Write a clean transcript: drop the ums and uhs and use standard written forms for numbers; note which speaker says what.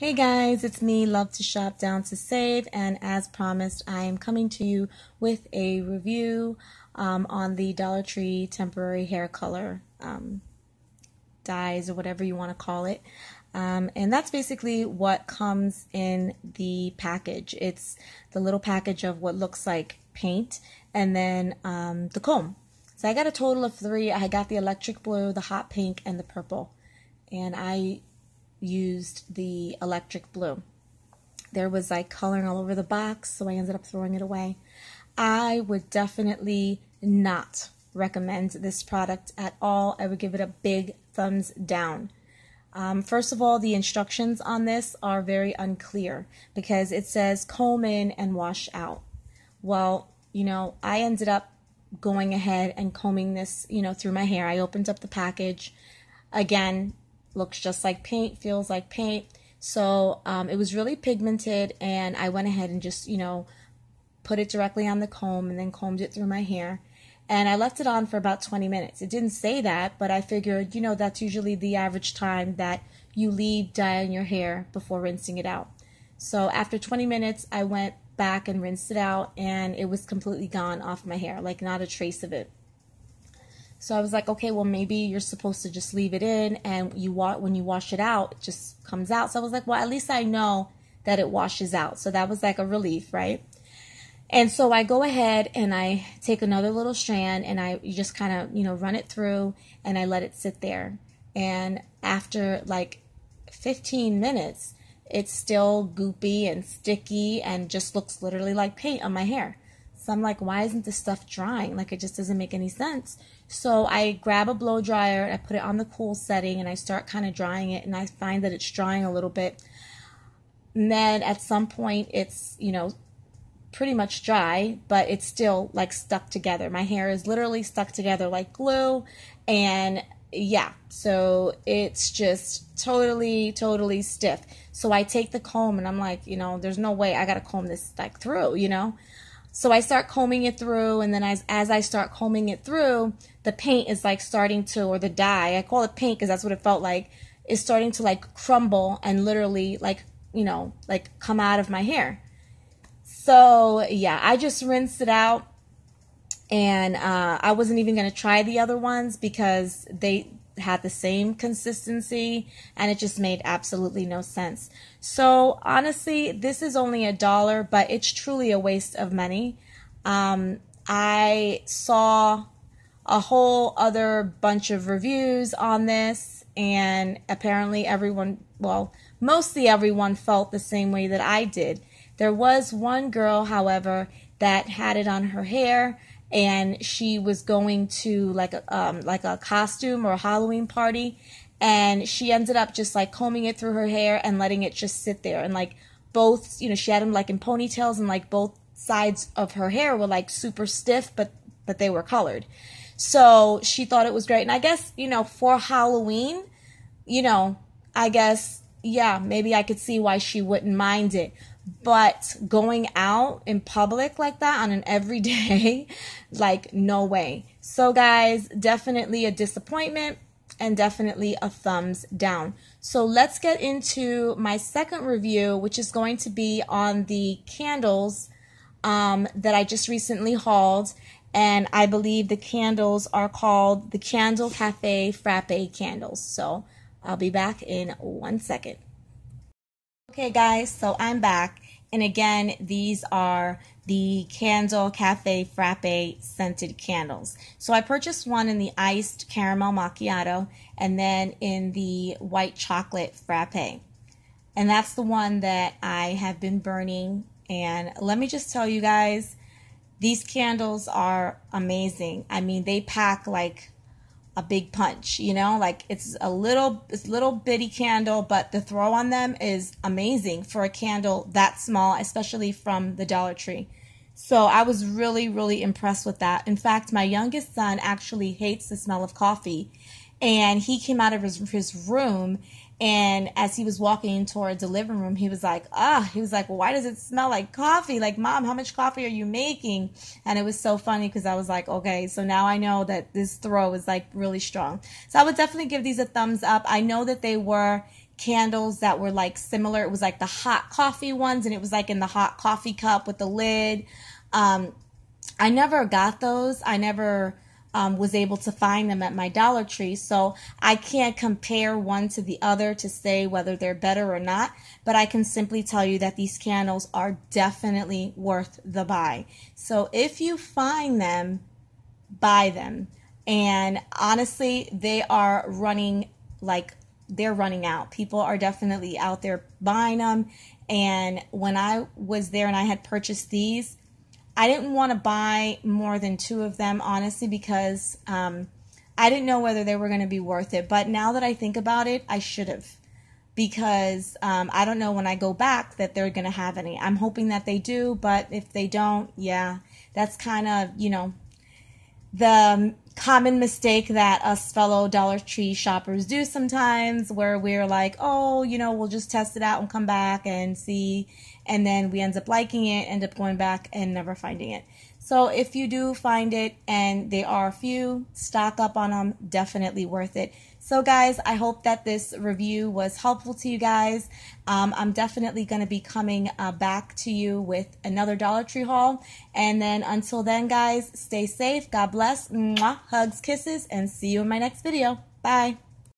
Speaker 1: Hey guys, it's me, Love to Shop Down to Save, and as promised, I am coming to you with a review on the Dollar Tree temporary hair color dyes or whatever you want to call it. And that's basically what comes in the package. It's the little package of what looks like paint and then the comb. So I got a total of 3. I got the electric blue, the hot pink, and the purple. And I used the electric blue. There was like coloring all over the box, so I ended up throwing it away. I would definitely not recommend this product at all. I would give it a big thumbs down. First of all, the instructions on this are very unclear because it says comb in and wash out. Well, I ended up going ahead and combing this, through my hair. I opened up the package. Again, looks just like paint, feels like paint. So it was really pigmented, and I went ahead and just, put it directly on the comb and then combed it through my hair. And I left it on for about 20 minutes. It didn't say that, but I figured, that's usually the average time that you leave dye in your hair before rinsing it out. So after 20 minutes, I went back and rinsed it out, and it was completely gone off my hair, like not a trace of it. So I was like, okay, well, maybe you're supposed to just leave it in, and when you wash it out, it just comes out. So I was like, well, at least I know that it washes out. So that was like a relief, right? And so I go ahead and I take another little strand, and you just kind of, run it through, and I let it sit there. And after like 15 minutes, it's still goopy and sticky and just looks literally like paint on my hair. So I'm like, why isn't this stuff drying? Like, it just doesn't make any sense. So I grab a blow dryer, and I put it on the cool setting, and I start kind of drying it, and I find that it's drying a little bit. And then at some point, it's, pretty much dry, but it's still like stuck together. My hair is literally stuck together like glue, and yeah, so it's just totally stiff. So I take the comb, and I'm like, there's no way I gotta comb this like through, So I start combing it through, and then as I start combing it through, the paint is like starting to, or the dye, I call it paint because that's what it felt like, is starting to like crumble and literally like, like come out of my hair. So yeah, I just rinsed it out, and I wasn't even going to try the other ones because they had the same consistency, and it just made absolutely no sense. So honestly, this is only $1, but it's truly a waste of money. I saw a whole other bunch of reviews on this, and apparently everyone, well, mostly everyone felt the same way that I did. There was one girl, however, that had it on her hair, and she was going to like a costume or a Halloween party, and she ended up just like combing it through her hair and letting it just sit there, and like both, she had them like in ponytails, and like both sides of her hair were like super stiff, but they were colored. So she thought it was great, and I guess, for Halloween, I guess, yeah, maybe I could see why she wouldn't mind it. But going out in public like that on an everyday, like, no way. So guys, definitely a disappointment, and definitely a thumbs down. So let's get into my second review, which is going to be on the candles that I just recently hauled. And I believe the candles are called the Candle Cafe Frappe candles. So I'll be back in 1 second. Okay guys, so I'm back, and again, these are the Candle Cafe Frappe scented candles. So I purchased one in the iced caramel macchiato, and then in the white chocolate frappe. And that's the one that I have been burning, and let me just tell you guys, these candles are amazing. I mean, they pack like a big punch, like it's a little bitty candle, but the throw on them is amazing for a candle that small, especially from the Dollar Tree. So I was really impressed with that. In fact, my youngest son actually hates the smell of coffee, and he came out of his room, and as he was walking towards the living room, he was like, well, why does it smell like coffee? Like, Mom, how much coffee are you making? And it was so funny because I was like, okay, so now I know that this throw is like really strong. So I would definitely give these a thumbs up. I know that they were candles that were like similar. It was like the hot coffee ones, and it was like in the hot coffee cup with the lid. I never got those. I never was able to find them at my Dollar Tree, so I can't compare one to the other to say whether they're better or not, but I can simply tell you that these candles are definitely worth the buy. So if you find them, buy them. And honestly, they are running, like, they're running out. People are definitely out there buying them. And when I was there and I had purchased these, I didn't want to buy more than 2 of them, honestly, because I didn't know whether they were going to be worth it. But now that I think about it, I should have, because I don't know when I go back that they're going to have any. I'm hoping that they do, but if they don't, yeah, that's kind of, you know, the common mistake that us fellow Dollar Tree shoppers do sometimes, where we're like, oh, you know, we'll just test it out and come back and see, and then we end up liking it, end up going back and never finding it. So if you do find it and there are a few, stock up on them, definitely worth it. So guys, I hope that this review was helpful to you guys. I'm definitely going to be coming back to you with another Dollar Tree haul. And then until then, guys, stay safe. God bless. Mwah, hugs, kisses, and see you in my next video. Bye.